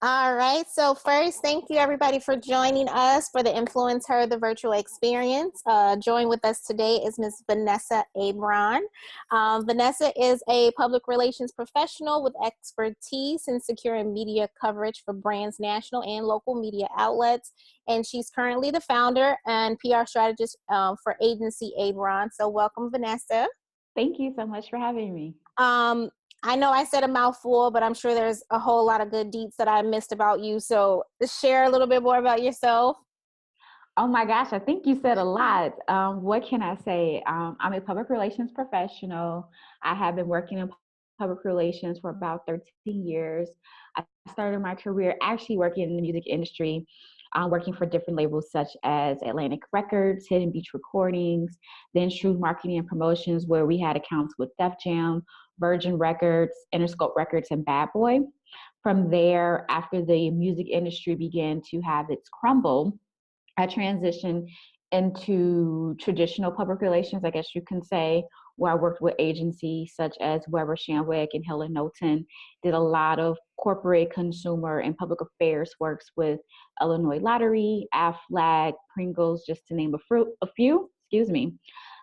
All right. So first, thank you everybody for joining us for the Influence Her, the virtual experience. Join with us today is Ms. Vanessa Abron. Vanessa is a public relations professional with expertise in securing media coverage for brands, national and local media outlets. And she's currently the founder and PR strategist for Agency Abron. So welcome, Vanessa. Thank you so much for having me. I know I said a mouthful, but I'm sure there's a whole lot of good deets that I missed about you. So share a little bit more about yourself. Oh my gosh, I think you said a lot. What can I say? I'm a public relations professional. I have been working in public relations for about 13 years. I started my career actually working in the music industry, working for different labels such as Atlantic Records, Hidden Beach Recordings, then Shrewd Marketing and Promotions, where we had accounts with Def Jam, Virgin Records, Interscope Records, and Bad Boy. From there, after the music industry began to have its crumble, I transitioned into traditional public relations, I guess you can say, where I worked with agencies such as Weber Shandwick and Hill Knowlton, did a lot of corporate, consumer, and public affairs works with Illinois Lottery, AFLAG, Pringles, just to name a few, excuse me.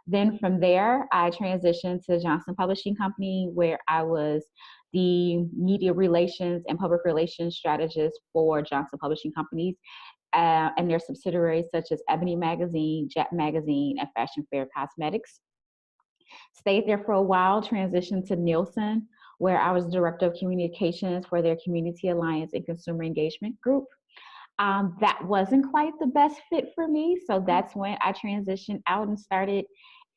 Then from there, I transitioned to Johnson Publishing Company, where I was the media relations and public relations strategist for Johnson Publishing Companies and their subsidiaries such as Ebony Magazine, Jet Magazine, and Fashion Fair Cosmetics. Stayed there for a while, transitioned to Nielsen, where I was director of communications for their Community Alliance and Consumer Engagement Group. That wasn't quite the best fit for me, so that's when I transitioned out and started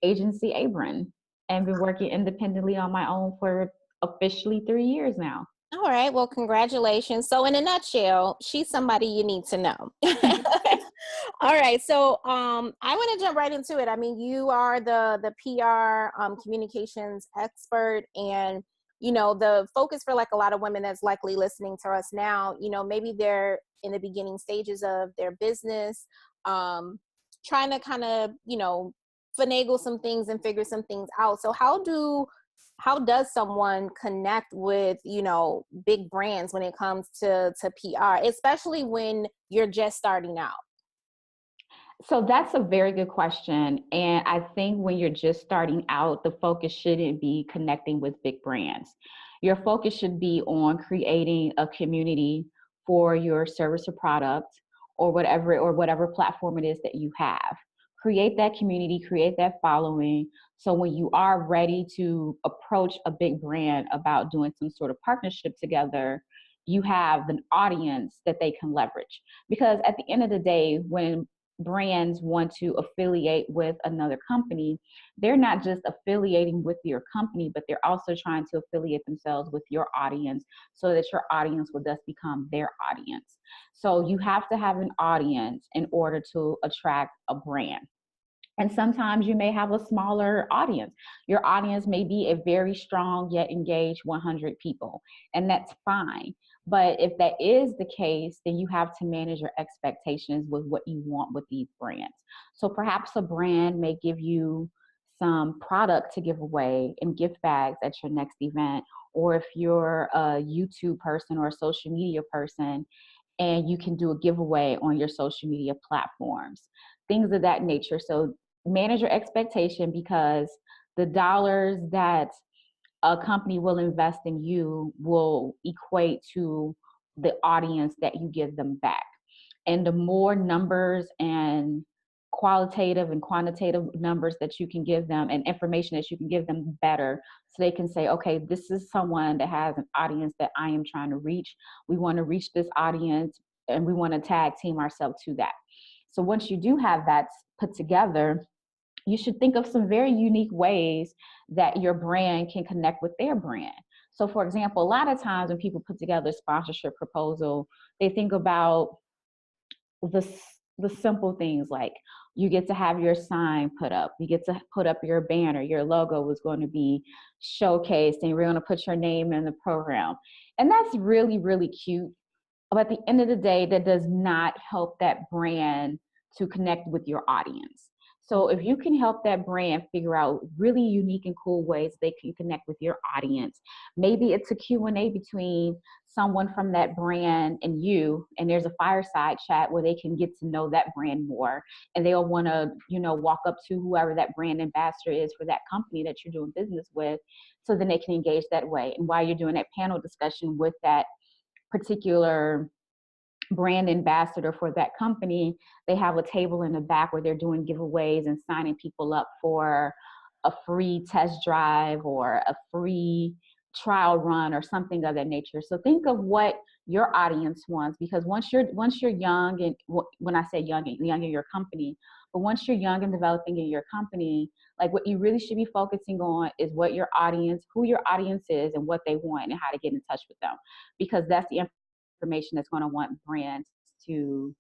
Agency Abron and been working independently on my own for officially 3 years now. All right. Well, congratulations. So in a nutshell, she's somebody you need to know. All right. So I want to jump right into it. I mean, you are the PR communications expert, and the focus for like a lot of women that's likely listening to us now, maybe they're in the beginning stages of their business, trying to kind of, finagle some things and figure some things out. So how does someone connect with, big brands when it comes to PR, especially when you're just starting out? So that's a very good question. And I think when you're just starting out, the focus shouldn't be connecting with big brands. Your focus should be on creating a community for your service or product or whatever platform it is that you have. Create that community, create that following. So when you are ready to approach a big brand about doing some sort of partnership together, you have an audience that they can leverage. Because at the end of the day, when brands want to affiliate with another company, they're not just affiliating with your company, but they're also trying to affiliate themselves with your audience so that your audience will thus become their audience. So you have to have an audience in order to attract a brand. And sometimes you may have a smaller audience. Your audience may be a very strong yet engaged 100 people, and that's fine. But if that is the case, then you have to manage your expectations with what you want with these brands. So perhaps a brand may give you some product to give away in gift bags at your next event. Or if you're a YouTube person or a social media person, and you can do a giveaway on your social media platforms, things of that nature. So manage your expectation, because the dollars that a company will invest in you will equate to the audience that you give them back. And the more numbers and qualitative and quantitative numbers that you can give them and information that you can give them, better, so they can say, okay, this is someone that has an audience that I am trying to reach. We want to reach this audience and we want to tag team ourselves to that. So once you do have that put together, you should think of some very unique ways that your brand can connect with their brand. So for example, a lot of times when people put together a sponsorship proposal, they think about the, the simple things like you get to have your sign put up, you get to put up your banner, your logo is going to be showcased, and we're going to put your name in the program. And that's really, really cute. But at the end of the day, that does not help that brand to connect with your audience. So if you can help that brand figure out really unique and cool ways they can connect with your audience, maybe it's a Q&A between someone from that brand and you, and there's a fireside chat where they can get to know that brand more, and they'll want to, walk up to whoever that brand ambassador is for that company that you're doing business with, so then they can engage that way. And while you're doing that panel discussion with that particular brand ambassador for that company, they have a table in the back where they're doing giveaways and signing people up for a free test drive or a free trial run or something of that nature. So think of what your audience wants, because once you're young, and when I say young in your company, but once you're young and developing in your company, like what you really should be focusing on is what your audience, who your audience is, and what they want, and how to get in touch with them, because that's the information that's going to want brands to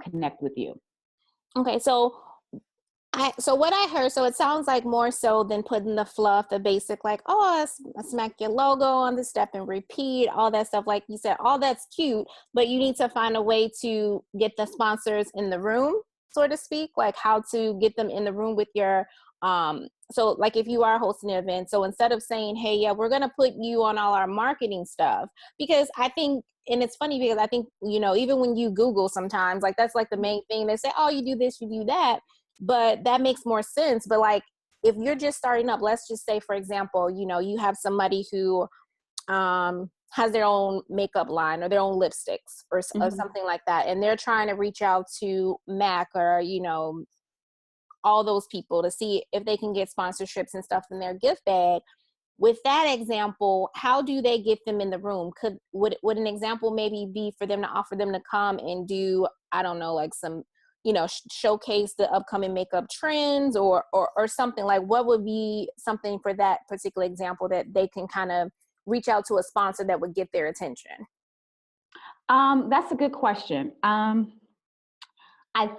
connect with you. Okay, so what I heard, so it sounds like more so than putting the fluff, the basic, like, oh, I smack your logo on the step and repeat, all that stuff. Like you said, all that's cute, but you need to find a way to get the sponsors in the room, so to speak, like how to get them in the room with your, so like if you are hosting an event, so instead of saying, hey, yeah, we're going to put you on all our marketing stuff, because I think, and it's funny because I think, even when you Google sometimes, like that's like the main thing, they say, oh, you do this, you do that. But that makes more sense. But like, if you're just starting up, let's just say, for example, you have somebody who has their own makeup line or their own lipsticks or something like that, and they're trying to reach out to Mac or, all those people to see if they can get sponsorships and stuff in their gift bag. With that example, how do they get them in the room? Would an example maybe be for them to offer them to come and do, I don't know, like some, showcase the upcoming makeup trends or something? Like, what would be something for that particular example that they can kind of reach out to a sponsor that would get their attention? That's a good question. I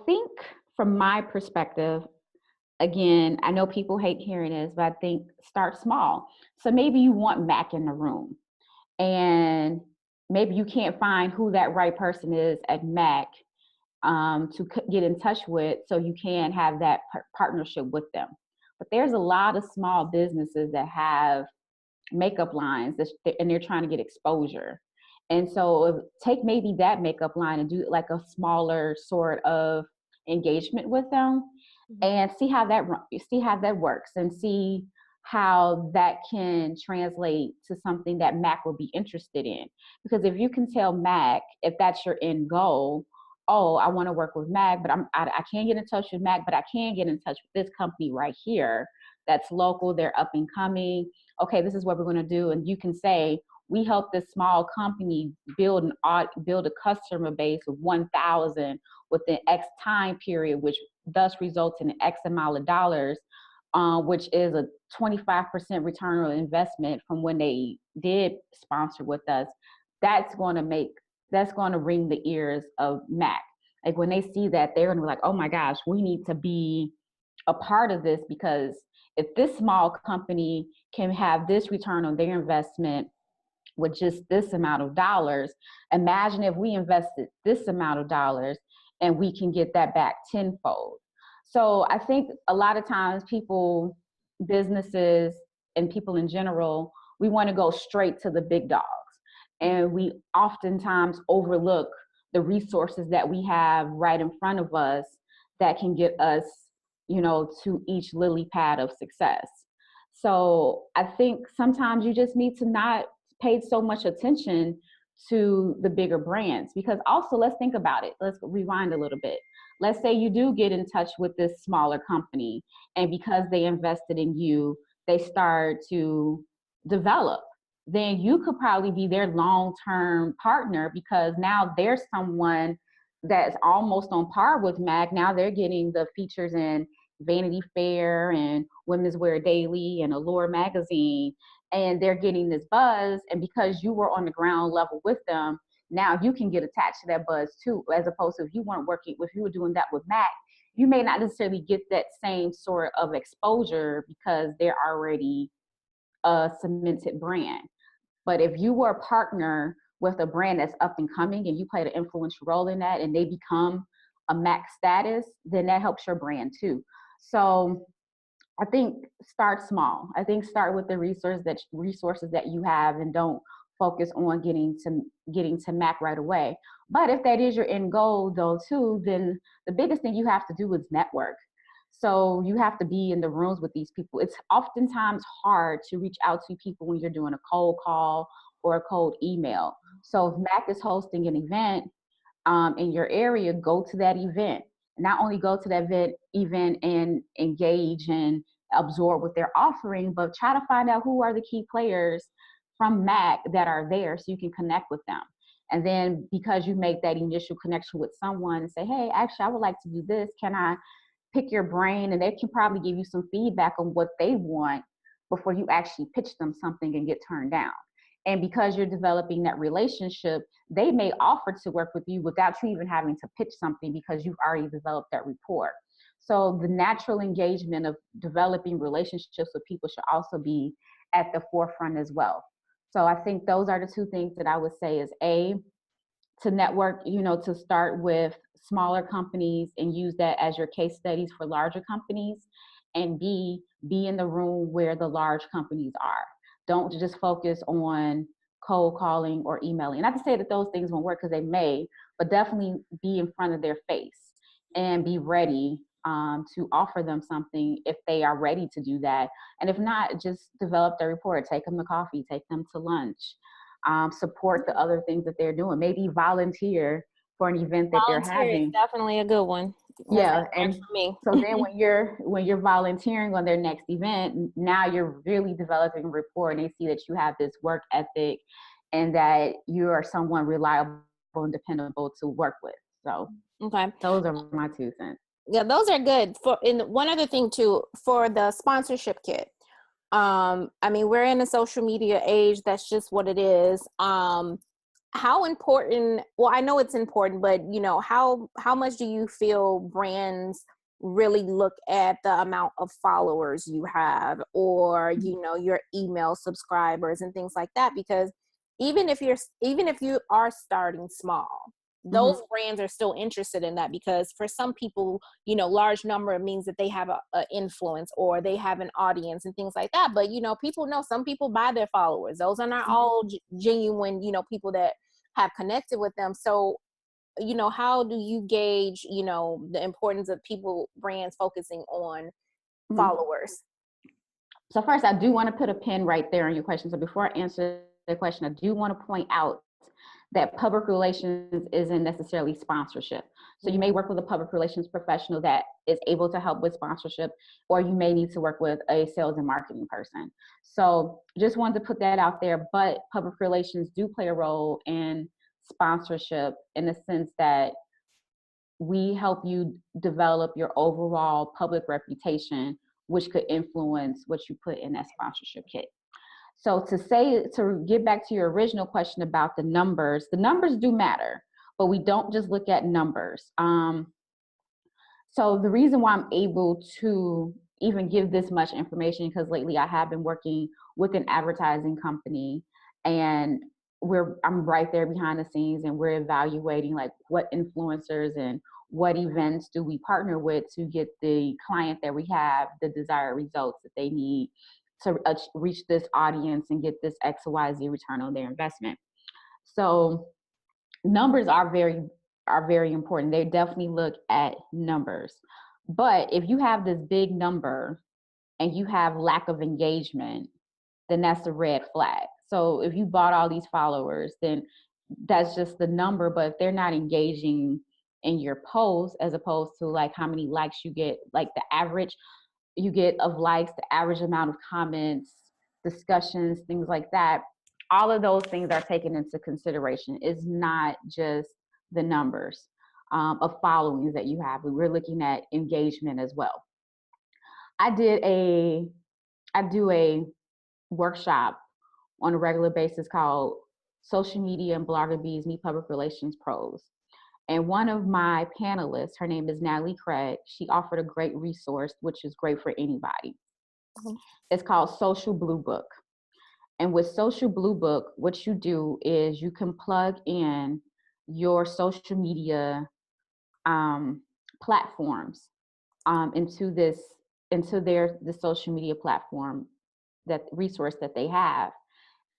think from my perspective, again, I know people hate hearing this, but I think start small. So maybe you want Mac in the room, and maybe you can't find who that right person is at Mac to get in touch with, so you can have that partnership with them. But there's a lot of small businesses that have makeup lines and they're trying to get exposure. And so take maybe that makeup line and do like a smaller sort of engagement with them, and see how that works, and see how that can translate to something that Mac will be interested in. Because if you can tell Mac, if that's your end goal, oh, I want to work with Mac, but I can't get in touch with Mac, but I can get in touch with this company right here that's local, they're up and coming. Okay, this is what we're going to do. And you can say, we help this small company build a customer base of 1,000 within X time period, which thus results in X amount of dollars, which is a 25% return on investment from when they did sponsor with us. That's going to ring the ears of Mac. Like when they see that, they're going to be like, oh my gosh, we need to be a part of this, because if this small company can have this return on their investment with just this amount of dollars, imagine if we invested this amount of dollars and we can get that back tenfold. So I think a lot of times businesses and people in general, we want to go straight to the big dogs. And we oftentimes overlook the resources that we have right in front of us that can get us, to each lily pad of success. So I think sometimes you just need to not pay so much attention to the bigger brands, because also let's think about it. Let's rewind a little bit. Let's say you do get in touch with this smaller company, and because they invested in you, they start to develop. Then you could probably be their long-term partner, because now there's someone that's almost on par with Mac. Now they're getting the features in Vanity Fair and Women's Wear Daily and Allure magazine, and they're getting this buzz. And because you were on the ground level with them, now you can get attached to that buzz too, as opposed to if you were doing that with Mac, you may not necessarily get that same sort of exposure because they're already a cemented brand. But if you were a partner with a brand that's up and coming and you played an influential role in that and they become a Mac status, then that helps your brand too. So I think start small. I think start with the resources that you have, and don't focus on getting to Mac right away. But if that is your end goal though too, then the biggest thing you have to do is network. So you have to be in the rooms with these people. It's oftentimes hard to reach out to people when you're doing a cold call or a cold email. So if Mac is hosting an event in your area, go to that event. Not only go to that event and engage and absorb what they're offering, but try to find out who are the key players from Mac that are there so you can connect with them. And then because you make that initial connection with someone and say, hey, actually, I would like to do this. Can I pick your brain? And they can probably give you some feedback on what they want before you actually pitch them something and get turned down. And because you're developing that relationship, they may offer to work with you without you even having to pitch something because you've already developed that rapport. So the natural engagement of developing relationships with people should also be at the forefront as well. So I think those are the two things that I would say is A, to network, to start with smaller companies and use that as your case studies for larger companies. And B, be in the room where the large companies are. Don't just focus on cold calling or emailing. Not to say that those things won't work, because they may, but definitely be in front of their face and be ready to offer them something if they are ready to do that. And if not, just develop their rapport. Take them to coffee, take them to lunch, support the other things that they're doing. Maybe volunteer for an event that they're Volunteer is having. definitely a good one. Yeah, and for me. so then when you're volunteering on their next event, now you're really developing rapport, and they see that you have this work ethic and that you are someone reliable and dependable to work with. So Okay, those are my 2 cents. yeah, those are good. And one other thing too, for the sponsorship kit. I mean, we're in a social media age. That's just what it is. How important, well, I know it's important, but how much do you feel brands really look at the amount of followers you have, or your email subscribers and things like that? Because even if you are starting small, those brands are still interested in that, because for some people, large number means that they have a influence or they have an audience and things like that. But people know, some people buy their followers. Those are not all genuine people that have connected with them. So how do you gauge the importance of brands focusing on followers? So first, I do want to put a pin right there on your question. So before I answer the question, I do want to point out that public relations isn't necessarily sponsorship. So you may work with a public relations professional that is able to help with sponsorship, or you may need to work with a sales and marketing person. So just wanted to put that out there, but public relations do play a role in sponsorship in the sense that we help you develop your overall public reputation, which could influence what you put in that sponsorship kit. So to get back to your original question about the numbers do matter, but we don't just look at numbers. So the reason why I'm able to even give this much information, because lately I have been working with an advertising company, and I'm right there behind the scenes, and we're evaluating like what influencers and what events do we partner with to get the client that we have the desired results that they need to reach this audience and get this XYZ return on their investment. So numbers are very important. They definitely look at numbers. But if you have this big number and you have lack of engagement, then that's a red flag. So if you bought all these followers, then that's just the number. But if they're not engaging in your posts, as opposed to like how many likes you get, like the average you get of likes, the average amount of comments, discussions, things like that, all of those things are taken into consideration. It's not just the numbers of followings that you have. We're looking at engagement as well. I do a workshop on a regular basis called Social Media and Blogger Bees Meet Public Relations Pros. And one of my panelists, her name is Natalie Craig, she offered a great resource, which is great for anybody. It's called Social Blue Book. And with Social Blue Book, what you do is you can plug in your social media platforms into the social media platform, that resource that they have.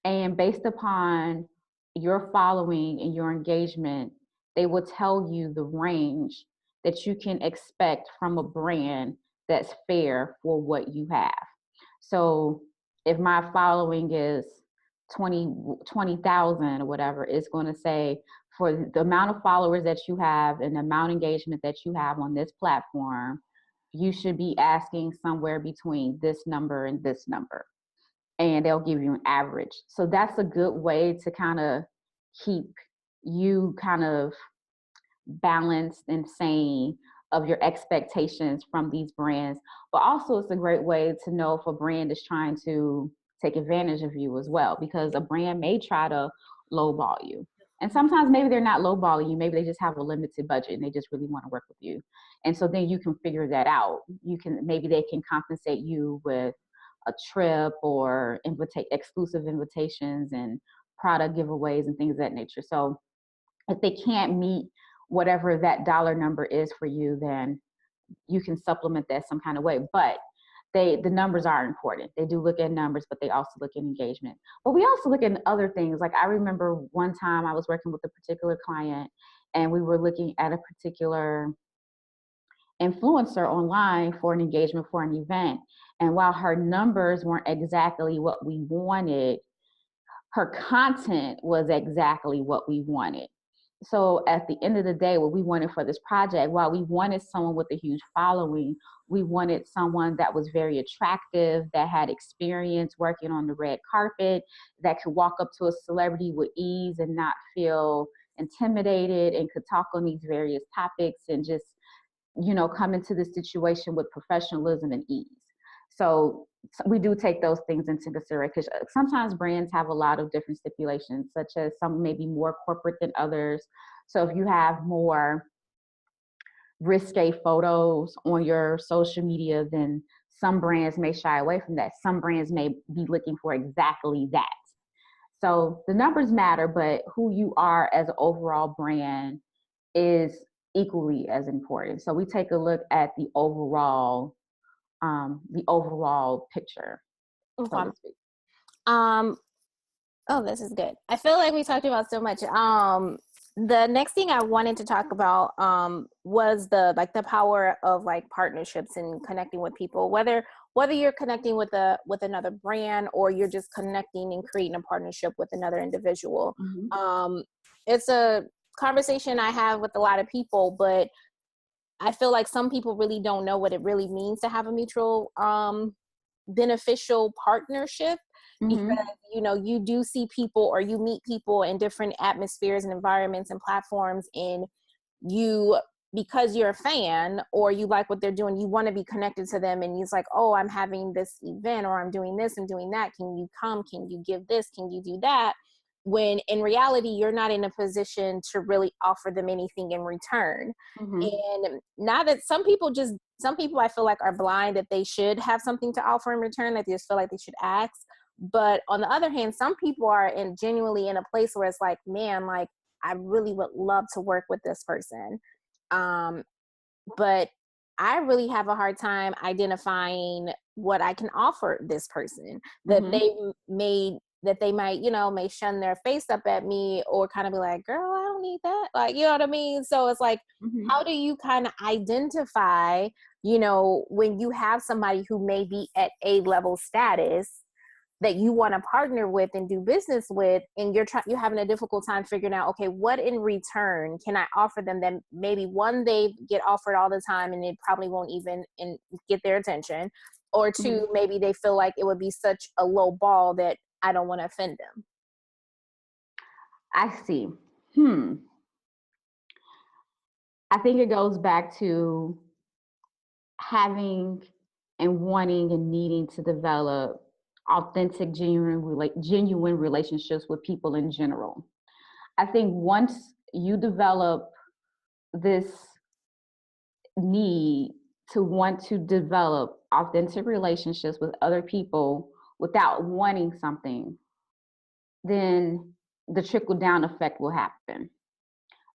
And based upon your following and your engagement, they will tell you the range that you can expect from a brand that's fair for what you have. So if my following is 20,000 or whatever, it's going to say for the amount of followers that you have and the amount of engagement that you have on this platform, you should be asking somewhere between this number and this number. And they'll give you an average. So that's a good way to kind of keep you kind of balanced and sane of your expectations from these brands. But also it's a great way to know if a brand is trying to take advantage of you as well, because a brand may try to lowball you. And sometimes maybe they're not lowballing you, maybe they just have a limited budget and they just really want to work with you. And so then you can figure that out. Maybe they can compensate you with a trip or exclusive invitations and product giveaways and things of that nature. So if they can't meet whatever that dollar number is for you, then you can supplement that some kind of way. But the numbers are important. They do look at numbers, but they also look at engagement. But we also look at other things. Like I remember one time I was working with a particular client and we were looking at a particular influencer online for an engagement for an event. And while her numbers weren't exactly what we wanted, her content was exactly what we wanted. So at the end of the day, what we wanted for this project, while we wanted someone with a huge following, we wanted someone that was very attractive, that had experience working on the red carpet, that could walk up to a celebrity with ease and not feel intimidated, and could talk on these various topics and just, come into the situation with professionalism and ease. So we do take those things into consideration, because sometimes brands have a lot of different stipulations, such as some may be more corporate than others. So if you have more risque photos on your social media, then some brands may shy away from that. Some brands may be looking for exactly that. So the numbers matter, but who you are as an overall brand is equally as important. So we take a look at the overall picture, Okay. so to speak. Oh, this is good. I feel like we talked about so much. The next thing I wanted to talk about was the power of like partnerships and connecting with people, whether you're connecting with another brand or you're just connecting and creating a partnership with another individual. Mm-hmm. It's a conversation I have with a lot of people, but I feel like some people really don't know what it really means to have a mutual beneficial partnership. Mm-hmm. Because you do see people or you meet people in different atmospheres and environments and platforms, and because you're a fan or you like what they're doing, you want to be connected to them, and it's like, oh, I'm having this event or I'm doing this, I'm doing that, can you come, can you give this, can you do that, when in reality you're not in a position to really offer them anything in return. Mm-hmm. And now that some people I feel like are blind that they should have something to offer in return, that they just feel like they should ask. But on the other hand, some people are genuinely in a place where it's like, man, like I really would love to work with this person. But I really have a hard time identifying what I can offer this person, that Mm-hmm. they might, may shun their face up at me or kind of be like, girl, I don't need that. Like, you know what I mean? So it's like, Mm-hmm. how do you kind of identify, when you have somebody who may be at A level status that you want to partner with and do business with, and you're having a difficult time figuring out, okay, what in return can I offer them that maybe one, they get offered all the time and it probably won't even get their attention, or two, Mm-hmm. maybe they feel like it would be such a low ball that I don't want to offend them. I see. I think it goes back to having and wanting and needing to develop authentic, genuine relationships with people in general. I think once you develop this need to want to develop authentic relationships with other people without wanting something, then the trickle down effect will happen.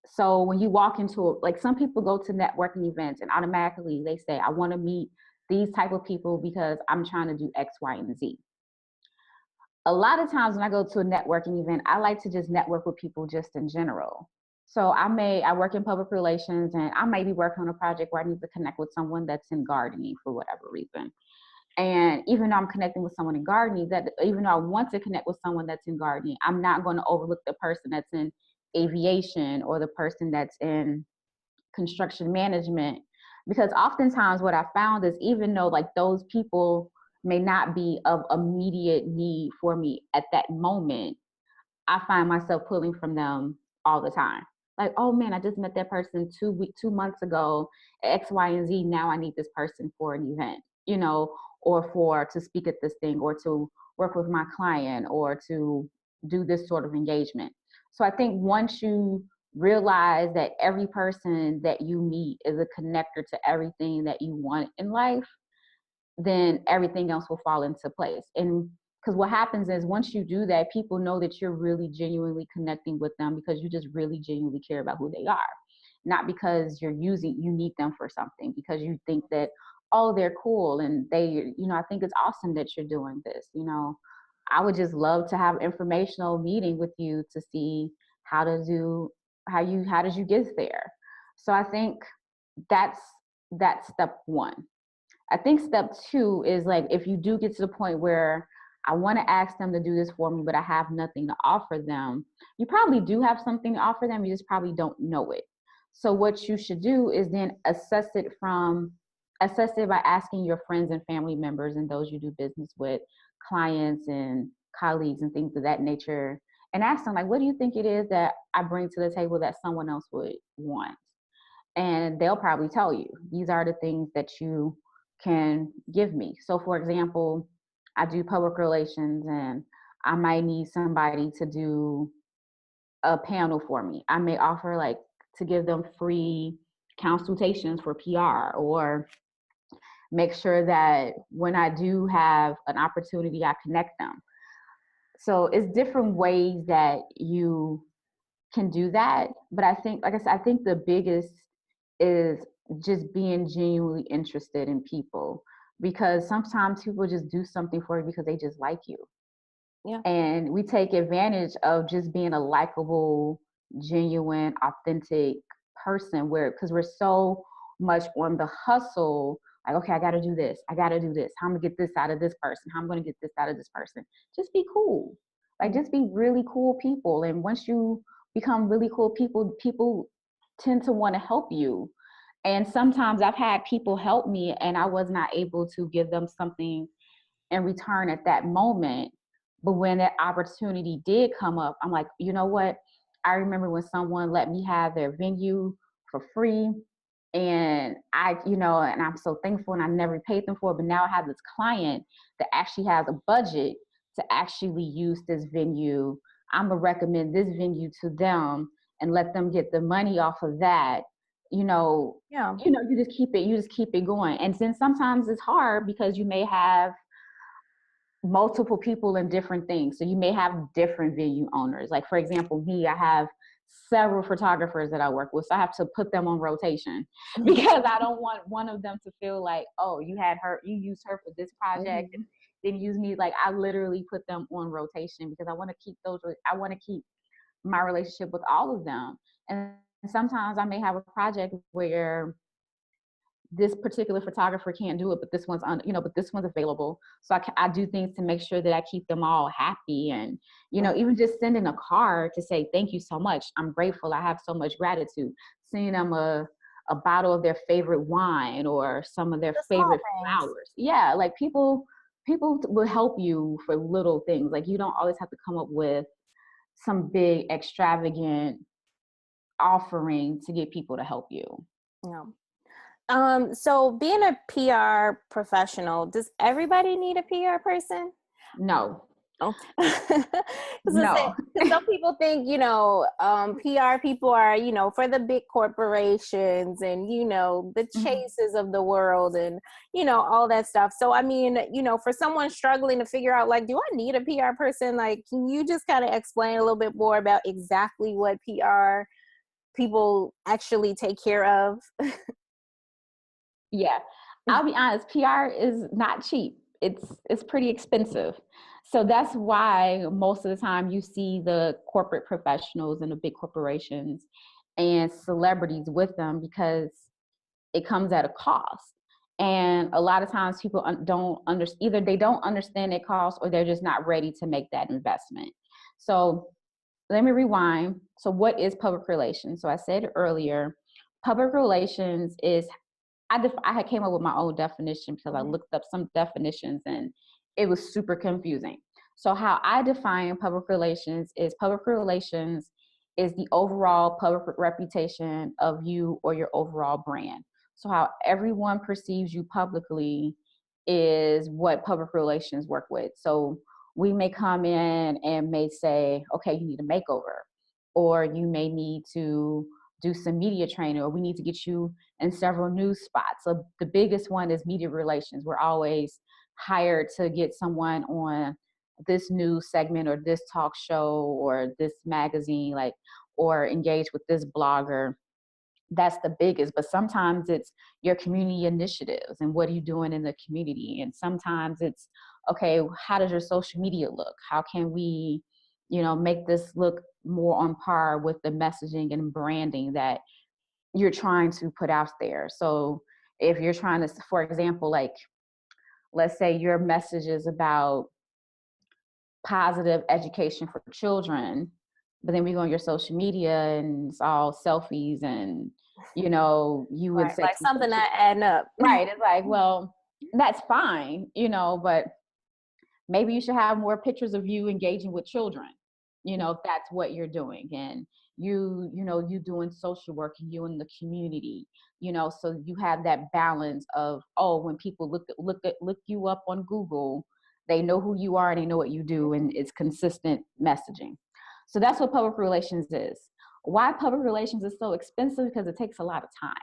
So when you walk into like some people go to networking events and automatically they say, I want to meet these type of people because I'm trying to do X, Y, and Z. a lot of times when I go to a networking event, I like to just network with people just in general. So I work in public relations, and I may be working on a project where I need to connect with someone that's in gardening for whatever reason. And even though I'm connecting with someone in gardening, that even though I want to connect with someone that's in gardening, I'm not going to overlook the person that's in aviation or the person that's in construction management. Because oftentimes what I found is, even though like those people may not be of immediate need for me at that moment, I find myself pulling from them all the time. Like, oh man, I just met that person 2 months ago, X, Y, and Z. Now I need this person for an event, or for to speak at this thing, or to work with my client, or to do this sort of engagement. So I think once you realize that every person that you meet is a connector to everything that you want in life, then everything else will fall into place. And because what happens is, once you do that, people know that you're really genuinely connecting with them because you just really genuinely care about who they are, not because you need them for something, because you think that, oh, they're cool and I think it's awesome that you're doing this. I would just love to have an informational meeting with you to see how did you get there. So I think that's step one. I think step two is, like, if you do get to the point where I want to ask them to do this for me, but I have nothing to offer them, you probably do have something to offer them. You just probably don't know it. So what you should do is then assess it by asking your friends and family members and those you do business with, clients and colleagues and things of that nature, and ask them, like, what do you think it is that I bring to the table that someone else would want? And they'll probably tell you, these are the things that you can give me. So for example, I do public relations, and I might need somebody to do a panel for me. I may offer, like, to give them free consultations for PR, or make sure that when I do have an opportunity, I connect them. So it's different ways that you can do that. But I think, like I said, I think the biggest is just being genuinely interested in people, because sometimes people just do something for you because they just like you. Yeah. And we take advantage of just being a likable, genuine, authentic person, because we're so much on the hustle. Like, okay, I got to do this. I got to do this. How I'm going to get this out of this person? How I'm going to get this out of this person? Just be cool. Like, just be really cool people. And once you become really cool people tend to want to help you. And sometimes I've had people help me and I was not able to give them something in return at that moment. But when that opportunity did come up, I'm like, you know what? I remember when someone let me have their venue for free. And and I'm so thankful, and I never paid them for it. But now I have this client that actually has a budget to actually use this venue. I'm gonna recommend this venue to them and let them get the money off of that. Yeah. You just keep it going. And then sometimes it's hard because you may have multiple people in different things. So you may have different venue owners. Like, for example, me, I have several photographers that I work with. So I have to put them on rotation because I don't want one of them to feel like, oh, you used her for this project and then use me. Like, I literally put them on rotation because I want to keep my relationship with all of them. And sometimes I may have a project where this particular photographer can't do it, but this one's available. So I do things to make sure that I keep them all happy. And, even just sending a card to say, thank you so much. I'm grateful. I have so much gratitude. Sending them a bottle of their favorite wine or some of their favorite flowers. Yeah. Like, people will help you for little things. Like, you don't always have to come up with some big extravagant offering to get people to help you. Yeah. So being a PR professional, does everybody need a PR person? No. Oh. No. Some people think, PR people are, for the big corporations and, the chases of the world and, all that stuff. So, I mean, for someone struggling to figure out, like, do I need a PR person? Like, can you just kind of explain a little bit more about exactly what PR people actually take care of? Yeah, I'll be honest, PR is not cheap. it's pretty expensive. So that's why most of the time you see the corporate professionals and the big corporations and celebrities with them, because it comes at a cost. And a lot of times people don't understand, either they don't understand their cost or they're just not ready to make that investment. So let me rewind. So what is public relations? So I said earlier, public relations is, I had came up with my own definition because I looked up some definitions and it was super confusing. So how I define public relations is the overall public reputation of you or your overall brand. So how everyone perceives you publicly is what public relations work with. So we may come in and may say, okay, you need a makeover, or you may need to do some media training, or we need to get you in several news spots. So the biggest one is media relations. We're always hired to get someone on this news segment or this talk show or this magazine, like, or engage with this blogger. That's the biggest. But sometimes it's your community initiatives and what are you doing in the community. And sometimes it's, okay, how does your social media look? How can we, make this look more on par with the messaging and branding that you're trying to put out there? So if you're trying to, for example, like, let's say your message is about positive education for children, but then we go on your social media and it's all selfies and, you would say like something that adding up. Right. It's like, well, that's fine, but maybe you should have more pictures of you engaging with children, if that's what you're doing. And you doing social work and you in the community, so you have that balance of, oh, when people look you up on Google, they know who you are and they know what you do, and it's consistent messaging. So that's what public relations is. Why public relations is so expensive? Because it takes a lot of time.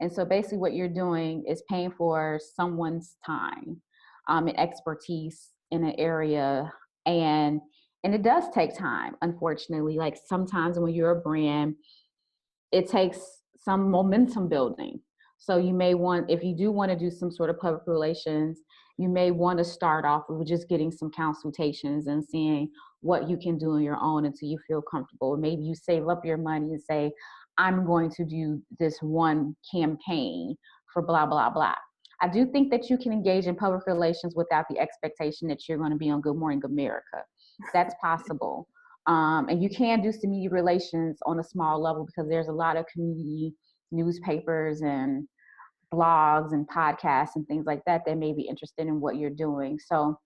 And so basically what you're doing is paying for someone's time and expertise in an area. And it does take time, unfortunately. Like sometimes when you're a brand, it takes some momentum building. So you may want, if you do want to do some sort of public relations, you may want to start off with just getting some consultations and seeing what you can do on your own until you feel comfortable. Maybe you save up your money and say, I'm going to do this one campaign for blah, blah, blah. I do think that you can engage in public relations without the expectation that you're going to be on Good Morning America. That's possible. And you can do some media relations on a small level because there's a lot of community newspapers and blogs and podcasts and things like that that may be interested in what you're doing. So,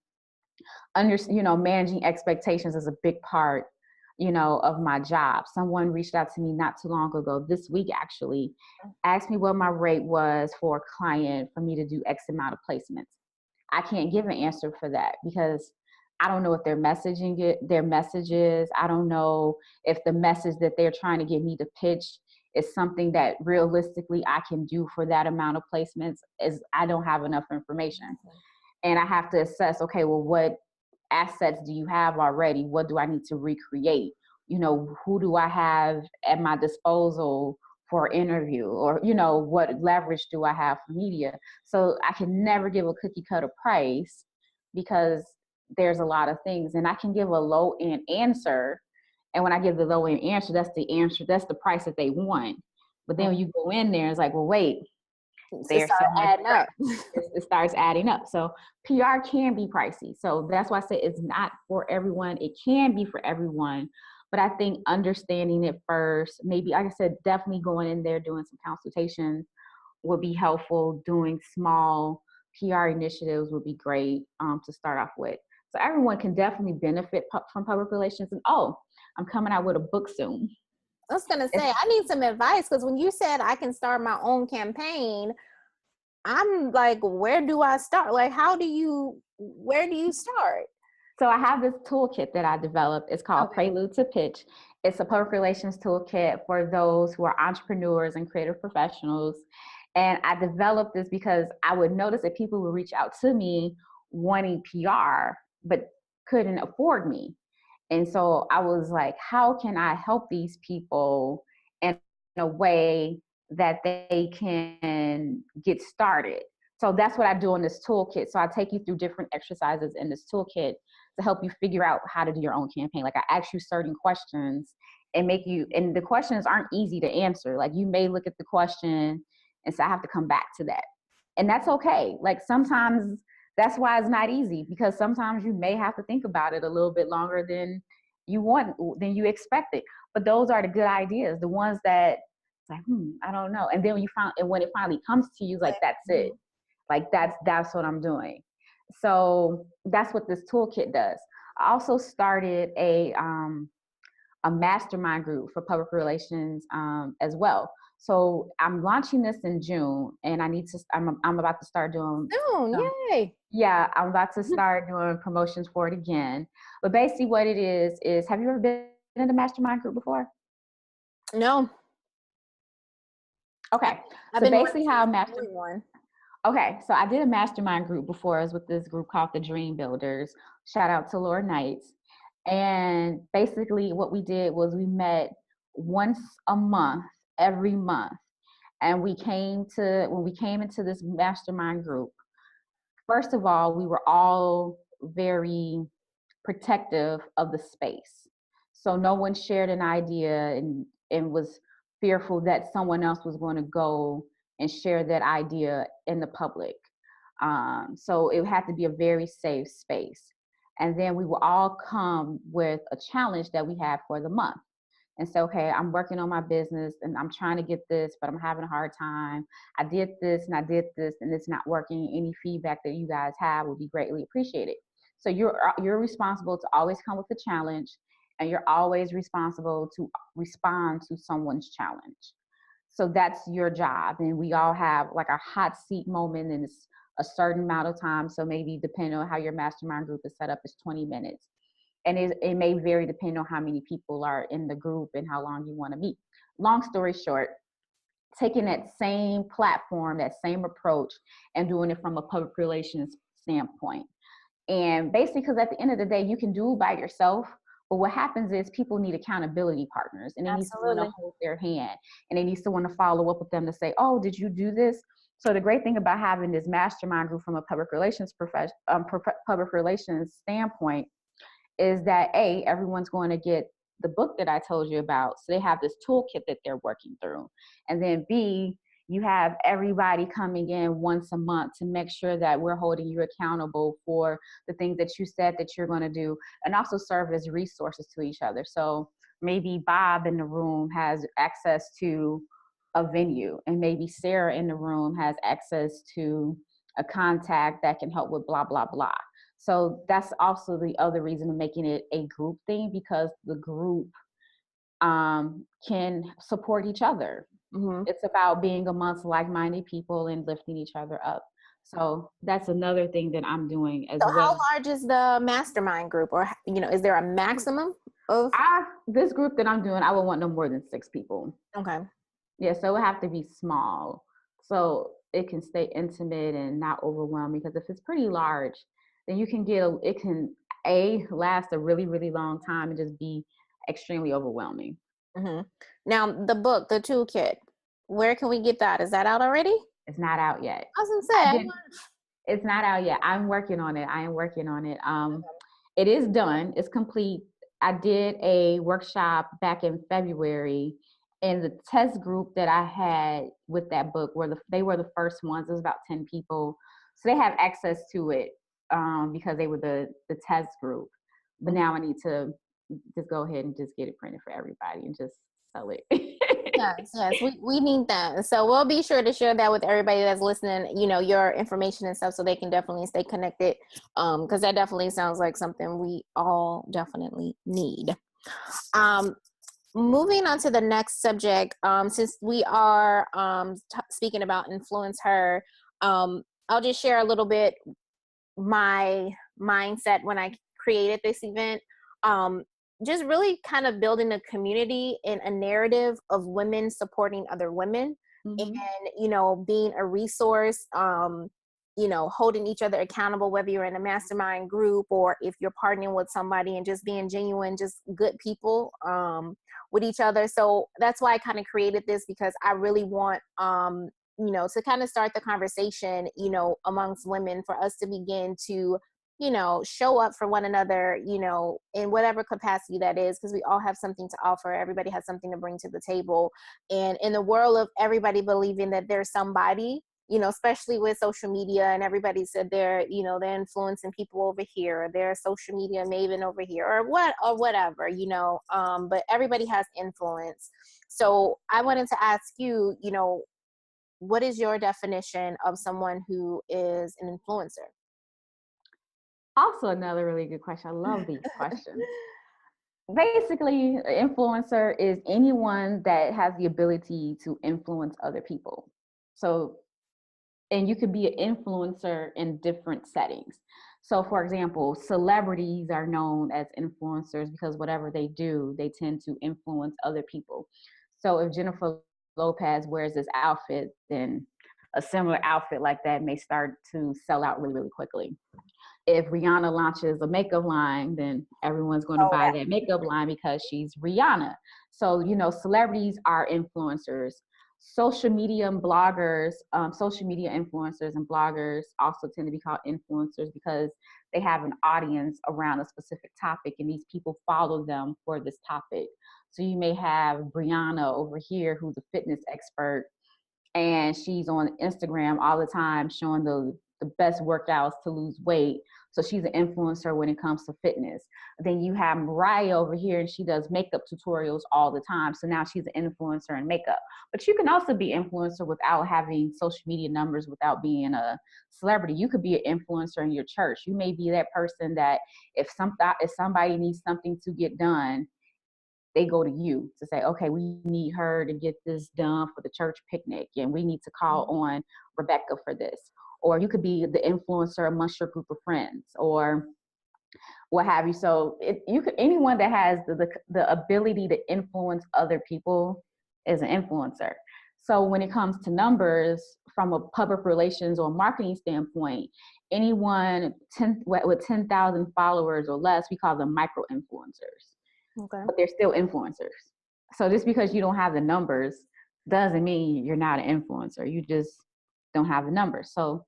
managing expectations is a big part, of my job. Someone reached out to me not too long ago, this week actually, asked me what my rate was for a client for me to do X amount of placements. I can't give an answer for that because I don't know if their message is. I don't know if the message that they're trying to get me to pitch is something that realistically I can do for that amount of placements. I don't have enough information. And I have to assess, okay, well, what assets do you have already? What do I need to recreate? Who do I have at my disposal for interview? Or, what leverage do I have for media? So I can never give a cookie cutter price because there's a lot of things. And I can give a low end answer. And when I give the low end answer, that's the price that they want. But then when you go in there, it's like, well, wait, It starts adding up. So PR can be pricey. So that's why I say it's not for everyone. It can be for everyone. But I think understanding it first, maybe, like I said, definitely going in there, doing some consultations would be helpful. Doing small PR initiatives would be great to start off with. So everyone can definitely benefit from public relations. And I'm coming out with a book soon. I was going to say, I need some advice because when you said I can start my own campaign, I'm like, where do I start? Like, where do you start? So I have this toolkit that I developed. It's called Prelude to Pitch. It's a public relations toolkit for those who are entrepreneurs and creative professionals. And I developed this because I would notice that people would reach out to me wanting PR, but couldn't afford me. And so I was like, how can I help these people in a way that they can get started So that's what I do in this toolkit. So I take you through different exercises in this toolkit to help you figure out how to do your own campaign. Like I ask you certain questions and and the questions aren't easy to answer. Like you may look at the question and say, I have to come back to that. And that's okay. Like sometimes that's why it's not easy, because sometimes you may have to think about it a little bit longer than you expected. But those are the good ideas, the ones that it's like, I don't know. And then when it finally comes to you, like that's it. Like that's what I'm doing. So that's what this toolkit does. I also started a mastermind group for public relations as well. So I'm launching this in June, and I'm about to start doing. Oh, yay! Yeah, I'm about to start doing promotions for it again. But basically, what it is have you ever been in a mastermind group before? No. Okay, I've so been basically how one. Okay, so I did a mastermind group before. I was with this group called the Dream Builders. Shout out to Laura Knights. And basically what we did was we met once a month, every month. And when we came into this mastermind group, first of all, we were all very protective of the space. So no one shared an idea and was fearful that someone else was going to go and share that idea in the public. So it had to be a very safe space. And then we will all come with a challenge that we have for the month. And so, okay, I'm working on my business and I'm trying to get this, but I'm having a hard time. I did this and it's not working. Any feedback that you guys have would be greatly appreciated. So you're responsible to always come with a challenge, and you're always responsible to respond to someone's challenge. So that's your job. And we all have like a hot seat moment, and it's a certain amount of time. So maybe depending on how your mastermind group is set up, it's 20 minutes. And it may vary depending on how many people are in the group and how long you want to meet. Long story short, taking that same platform, that same approach, and doing it from a public relations standpoint. And basically, because at the end of the day, you can do it by yourself, but what happens is people need accountability partners, and they need someone to hold their hand, and they need someone to follow up with them to say, oh, did you do this? So the great thing about having this mastermind group from a public relations public relations standpoint is that everyone's going to get the book that I told you about. So they have this toolkit that they're working through. And then B, you have everybody coming in once a month to make sure that we're holding you accountable for the things that you said that you're going to do, and also serve as resources to each other. So maybe Bob in the room has access to a venue, and maybe Sarah in the room has access to a contact that can help with blah, blah, blah. So that's also the other reason of making it a group thing, because the group can support each other. Mm-hmm. It's about being amongst like-minded people and lifting each other up. So that's another thing that I'm doing as well. So how large is the mastermind group? Or, is there a maximum of? This group that I'm doing, I would want no more than 6 people. Okay. Yeah, so it would have to be small, so it can stay intimate and not overwhelming. Because if it's pretty large, then it can last a really, really long time and just be extremely overwhelming. Mm-hmm. Now, the book, the toolkit, where can we get that? Is that out already? It's not out yet. I was gonna say, it's not out yet. I am working on it. It is done. It's complete. I did a workshop back in February, and the test group that I had with that book they were the first ones. It was about 10 people, so they have access to it because they were the test group. But now I need to just go ahead and just get it printed for everybody and just sell it. Yes, we need that. So we'll be sure to share that with everybody that's listening, your information and stuff, so they can definitely stay connected. Because that definitely sounds like something we all definitely need. Moving on to the next subject, since we are speaking about influence her, I'll just share a little bit my mindset when I created this event. Just really kind of building a community and a narrative of women supporting other women, mm-hmm. and, being a resource, holding each other accountable, whether you're in a mastermind group or if you're partnering with somebody, and just being genuine, just good people with each other. So that's why I kind of created this, because I really want to kind of start the conversation, amongst women, for us to begin to, show up for one another, in whatever capacity that is, because we all have something to offer. Everybody has something to bring to the table. And in the world of everybody believing that there's somebody, especially with social media, and everybody said they're influencing people over here, or they're a social media maven over here, or whatever, but everybody has influence. So I wanted to ask you, what is your definition of someone who is an influencer? Also, another really good question. I love these questions. Basically, an influencer is anyone that has the ability to influence other people. So, and you could be an influencer in different settings. So, for example, celebrities are known as influencers because whatever they do, they tend to influence other people. So, if Jennifer Lopez wears this outfit, then a similar outfit like that may start to sell out really, really quickly. If Rihanna launches a makeup line, then everyone's going to buy that makeup line because she's Rihanna. So, celebrities are influencers. Social media influencers and bloggers also tend to be called influencers because they have an audience around a specific topic, and these people follow them for this topic. So you may have Brianna over here, who's a fitness expert, and she's on Instagram all the time showing the best workouts to lose weight. So she's an influencer when it comes to fitness. Then you have Mariah over here, and she does makeup tutorials all the time. So now she's an influencer in makeup. But you can also be influencer without having social media numbers, without being a celebrity. You could be an influencer in your church. You may be that person that if somebody needs something to get done, they go to you to say, okay, we need her to get this done for the church picnic, and we need to call on Rebecca for this. Or you could be the influencer amongst your group of friends, or what have you. So anyone that has the ability to influence other people is an influencer. So when it comes to numbers, from a public relations or marketing standpoint, anyone with 10,000 followers or less, we call them micro influencers. Okay. But they're still influencers. So just because you don't have the numbers doesn't mean you're not an influencer. You just don't have the numbers. So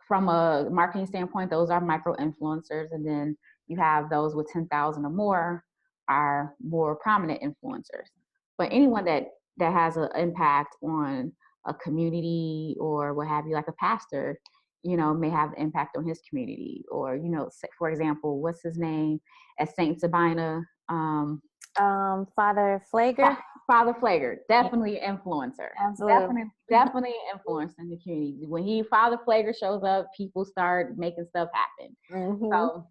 from a marketing standpoint, those are micro influencers. And then you have those with 10,000 or more are more prominent influencers. But anyone that has an impact on a community or what have you, like a pastor, may have an impact on his community. Or, for example, what's his name at St. Sabina? Father Flager. Father Flager, definitely influencer. Absolutely. Definitely influence in the community. When Father Flager shows up, people start making stuff happen. Mm-hmm. So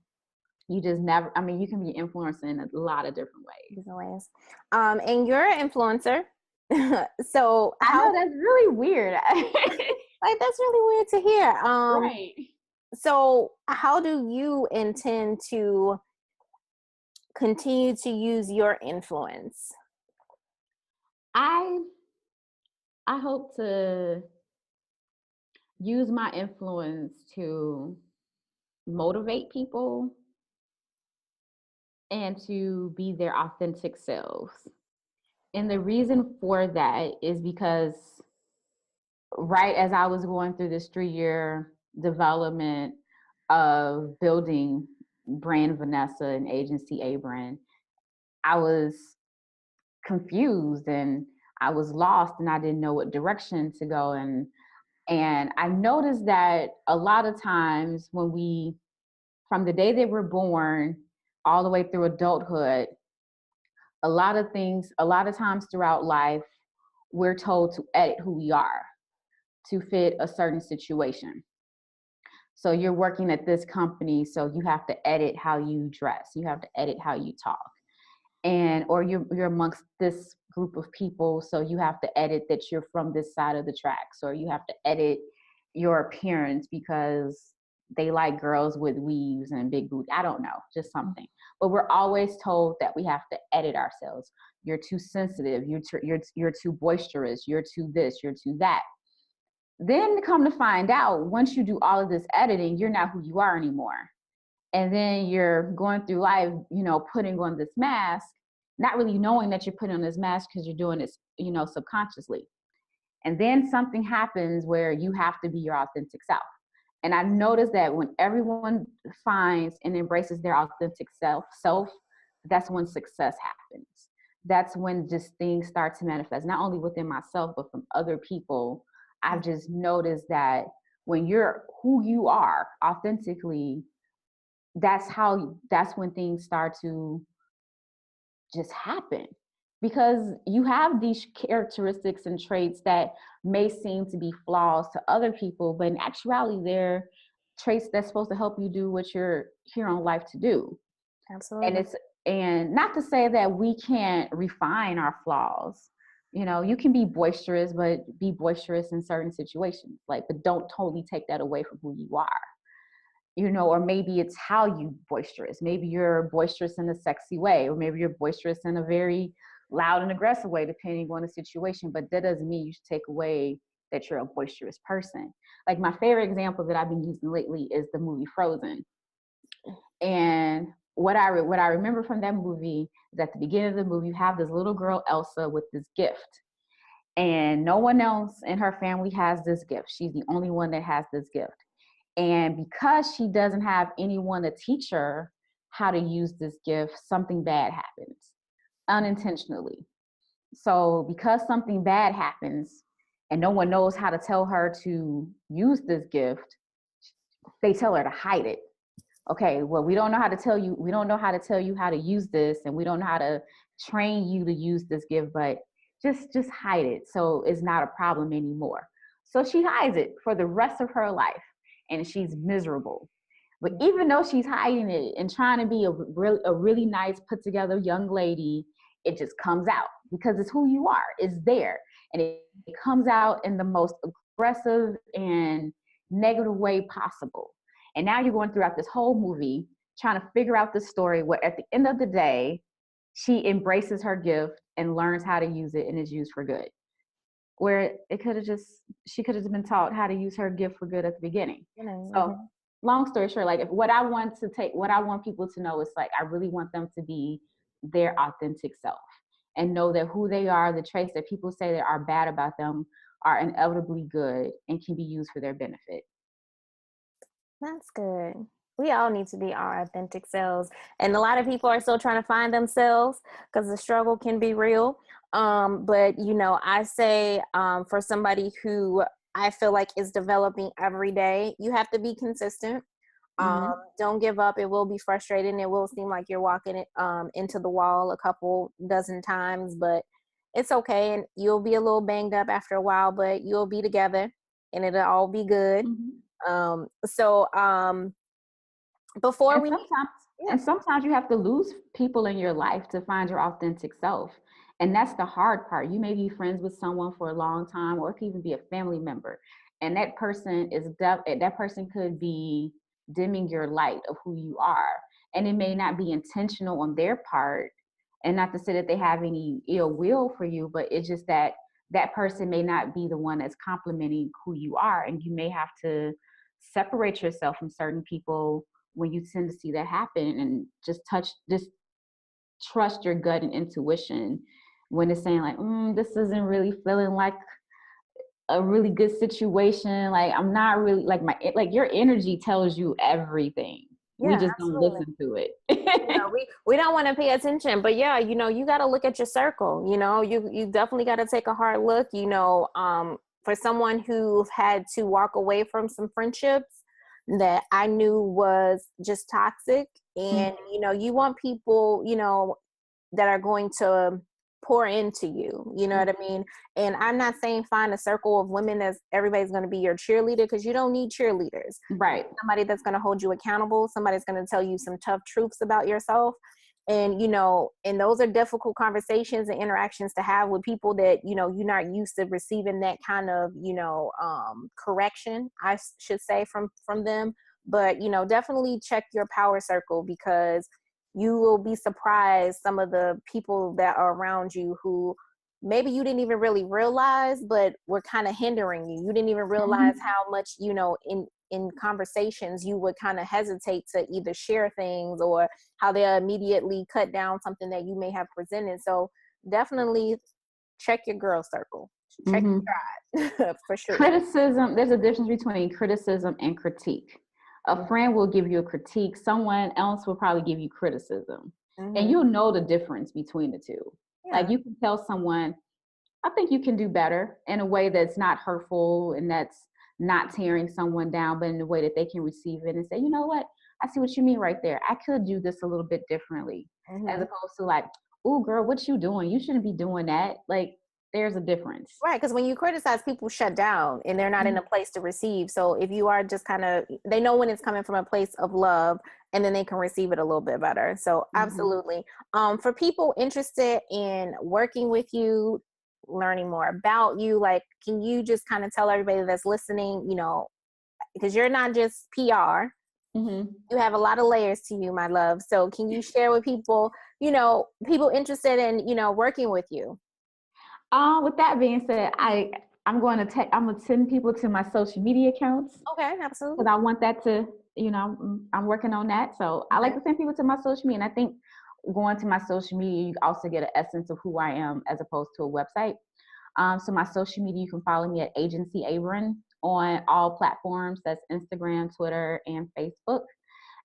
you just never, you can be influencing in a lot of different ways. And you're an influencer. So I know that's really weird. Like, that's really weird to hear. Right. So how do you intend to continue to use your influence? I hope to use my influence to motivate people and to be their authentic selves. And the reason for that is because right as I was going through this 3-year development of building brand Vanessa and Agency Abron, I was confused and I was lost and I didn't know what direction to go. And I noticed that a lot of times when from the day they were born all the way through adulthood, a lot of times throughout life, we're told to edit who we are to fit a certain situation. So you're working at this company, so you have to edit how you dress. You have to edit how you talk. Or you're amongst this group of people, so you have to edit that you're from this side of the tracks, or you have to edit your appearance because they like girls with weaves and big boots. I don't know, just something. But we're always told that we have to edit ourselves. You're too sensitive. You're too boisterous. You're too this. You're too that. Then come to find out, once you do all of this editing, you're not who you are anymore. And then you're going through life, putting on this mask, not really knowing that you're putting on this mask because you're doing it, subconsciously. And then something happens where you have to be your authentic self. And I noticed that when everyone finds and embraces their authentic self, that's when success happens. That's when just things start to manifest, not only within myself, but from other people. I've just noticed that when you're who you are authentically, that's when things start to just happen, because you have these characteristics and traits that may seem to be flaws to other people, but in actuality they're traits that's supposed to help you do what you're here on life to do. Absolutely. And not to say that we can't refine our flaws. You can be boisterous, but be boisterous in certain situations, but don't totally take that away from who you are. Or maybe it's how you boisterous. Maybe you're boisterous in a sexy way, or maybe you're boisterous in a very loud and aggressive way, depending on the situation. But that doesn't mean you should take away that you're a boisterous person. Like, my favorite example that I've been using lately is the movie Frozen. And what I remember from that movie is at the beginning of the movie, you have this little girl, Elsa, with this gift. And no one else in her family has this gift. She's the only one that has this gift. And because she doesn't have anyone to teach her how to use this gift, something bad happens unintentionally. So because something bad happens and no one knows how to tell her to use this gift, they tell her to hide it. Okay, well, we don't know how to tell you how to use this, and we don't know how to train you to use this gift, but just hide it so it's not a problem anymore. So she hides it for the rest of her life, and she's miserable. But even though she's hiding it and trying to be a really nice, put together young lady, it just comes out because it's who you are. It's there. And it comes out in the most aggressive and negative way possible. And now you're going throughout this whole movie trying to figure out the story where at the end of the day, she embraces her gift and learns how to use it and is used for good. Where she could have been taught how to use her gift for good at the beginning. So long story short, what I want people to know is I really want them to be their authentic self and know that who they are, the traits that people say that are bad about them are inevitably good and can be used for their benefit. That's good. We all need to be our authentic selves. And a lot of people are still trying to find themselves because the struggle can be real. But, I say for somebody who I feel like is developing every day, you have to be consistent. Don't give up. It will be frustrating. It will seem like you're walking into the wall a couple dozen times, but it's okay. And you'll be a little banged up after a while, but you'll be together and it'll all be good. Before and sometimes you have to lose people in your life to find your authentic self. And that's the hard part. You may be friends with someone for a long time, or it could even be a family member. And that person could be dimming your light of who you are. And it may not be intentional on their part. And not to say that they have any ill will for you, but it's just that person may not be the one that's complimenting who you are. And you may have to separate yourself from certain people when you tend to see that happen, and just trust your gut and intuition when it's saying this isn't really feeling like a really good situation. I'm not really your energy tells you everything. Yeah, we just absolutely. Don't listen to it. We don't want to pay attention, but yeah, you got to look at your circle. You definitely got to take a hard look. For someone who had to walk away from some friendships that I knew was just toxic, and you want people that are going to pour into you, you know what I mean? And I'm not saying find a circle of women that everybody's going to be your cheerleader, because you don't need cheerleaders. Right. Somebody that's going to hold you accountable, somebody's going to tell you some tough truths about yourself. And and those are difficult conversations and interactions to have with people that you're not used to receiving that kind of correction, I should say, from them. But definitely check your power circle, because you will be surprised some of the people that are around you who maybe you didn't even really realize, but were kind of hindering you. You didn't even realize how much, in conversations you would kind of hesitate to either share things, or how they immediately cut down something that you may have presented. So definitely check your girl circle. Check Mm-hmm. your tribe for sure. Criticism, there's a difference between criticism and critique. A friend will give you a critique, someone else will probably give you criticism. And you'll know the difference between the two. Yeah. Like you can tell someone, I think you can do better, in a way that's not hurtful and that's not tearing someone down, but in a way that they can receive it and say, you know what, I see what you mean right there. I could do this a little bit differently, as opposed to like, oh girl, what you doing? You shouldn't be doing that. Like, there's a difference. Right, because when you criticize, people shut down and they're not in a place to receive. So if you are just kind of, they know when it's coming from a place of love, and then they can receive it a little bit better. So absolutely. For people interested in working with you, learning more about you, like, can you just kind of tell everybody that's listening, you know, because you're not just PR, you have a lot of layers to you, my love. So can you share with people, you know, people interested in, you know, working with you? With that being said, I'm going to send people to my social media accounts. Okay, absolutely. Because I want that to, you know, I'm working on that. So I like to send people to my social media. And I think going to my social media, you also get an essence of who I am as opposed to a website. So my social media, you can follow me at Agency Abron on all platforms. That's Instagram, Twitter, and Facebook.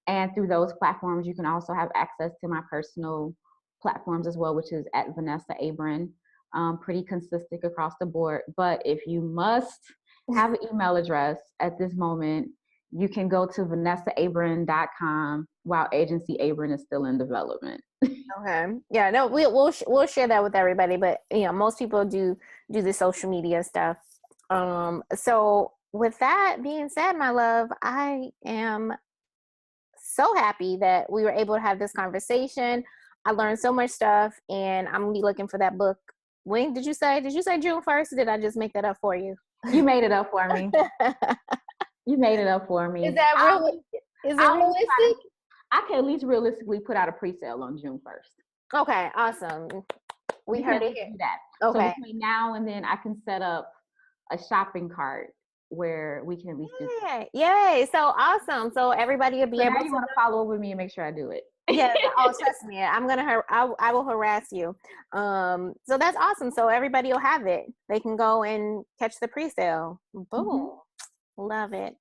And through those platforms, you can also have access to my personal platforms as well, which is at Vanessa Abron. Pretty consistent across the board. But if you must have an email address at this moment, you can go to vanessaabron.com while Agency Abron is still in development. Okay. Yeah, no, we'll share that with everybody, but you know, most people do the social media stuff. So with that being said, my love, I am so happy that we were able to have this conversation. I learned so much stuff, and I'm gonna be looking for that book. When did you say June 1st? Or did I just make that up for you? You made it up for me. You made it up for me. Is that really? Is it realistic? I can at least realistically put out a pre-sale on June 1st. Okay, awesome. We heard it here. Do that. Okay. So between now and then, I can set up a shopping cart where we can at least do that. Yay! So awesome. So everybody will be able to. You want to follow up with me and make sure I do it. Yeah. Oh, trust me. I will harass you. So that's awesome. So everybody will have it. They can go and catch the pre-sale. Boom. Love it.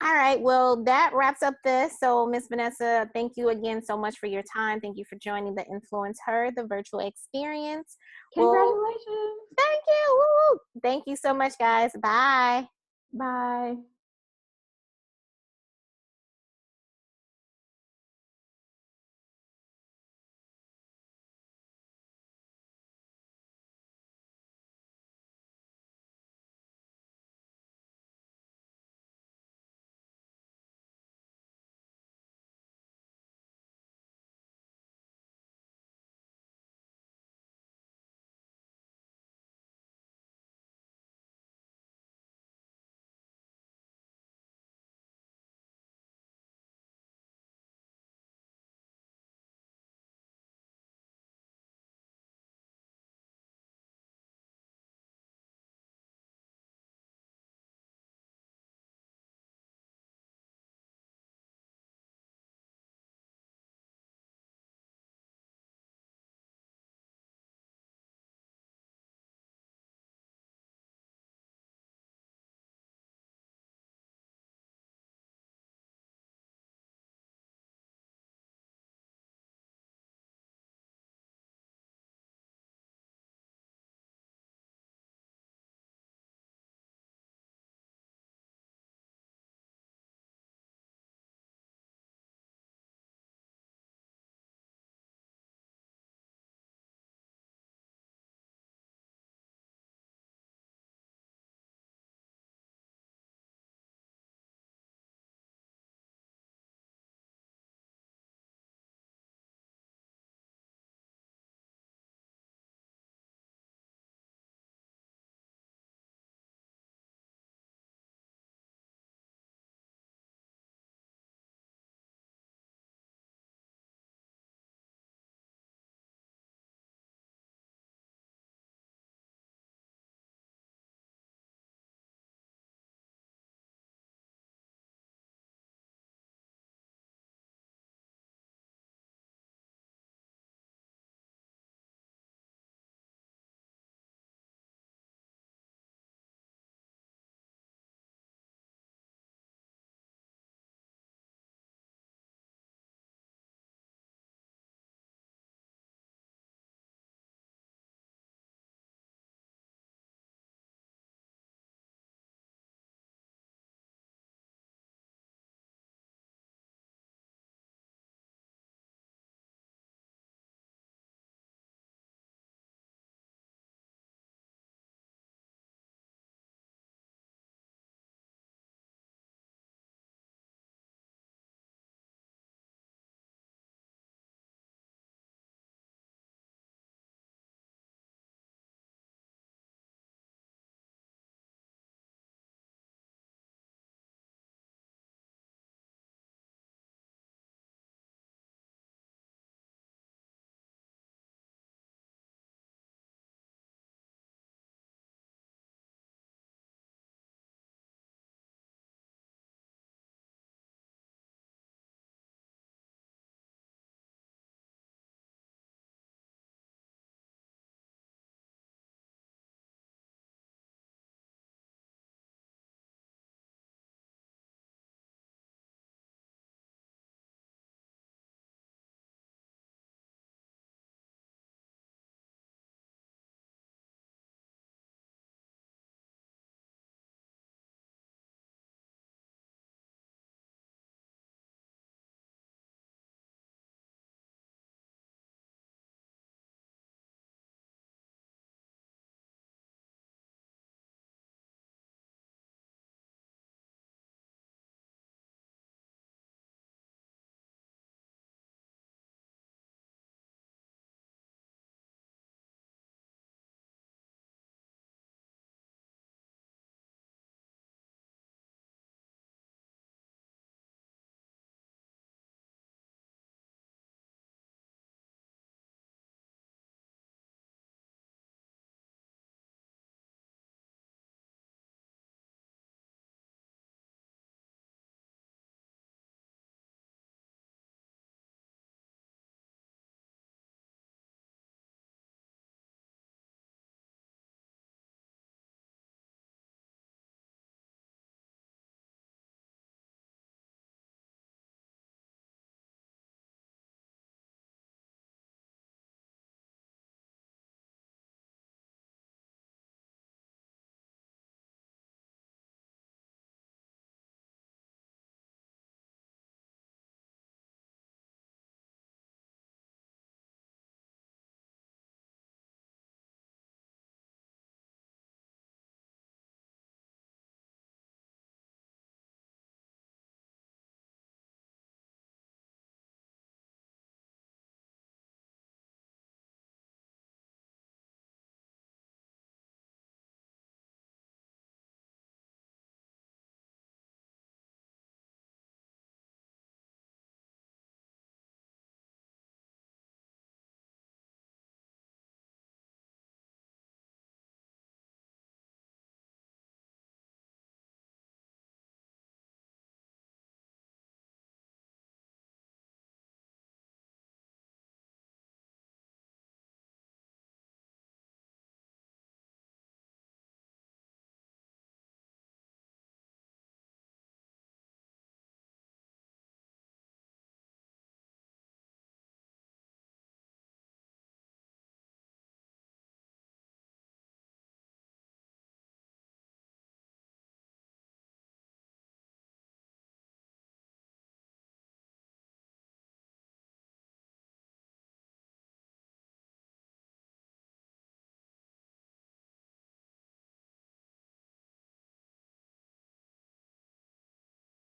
All right. Well, that wraps up this. So Miss Vanessa, thank you again so much for your time. Thank you for joining the Influence Her, the virtual experience. Congratulations. Thank you. Woo! Thank you so much, guys. Bye. Bye.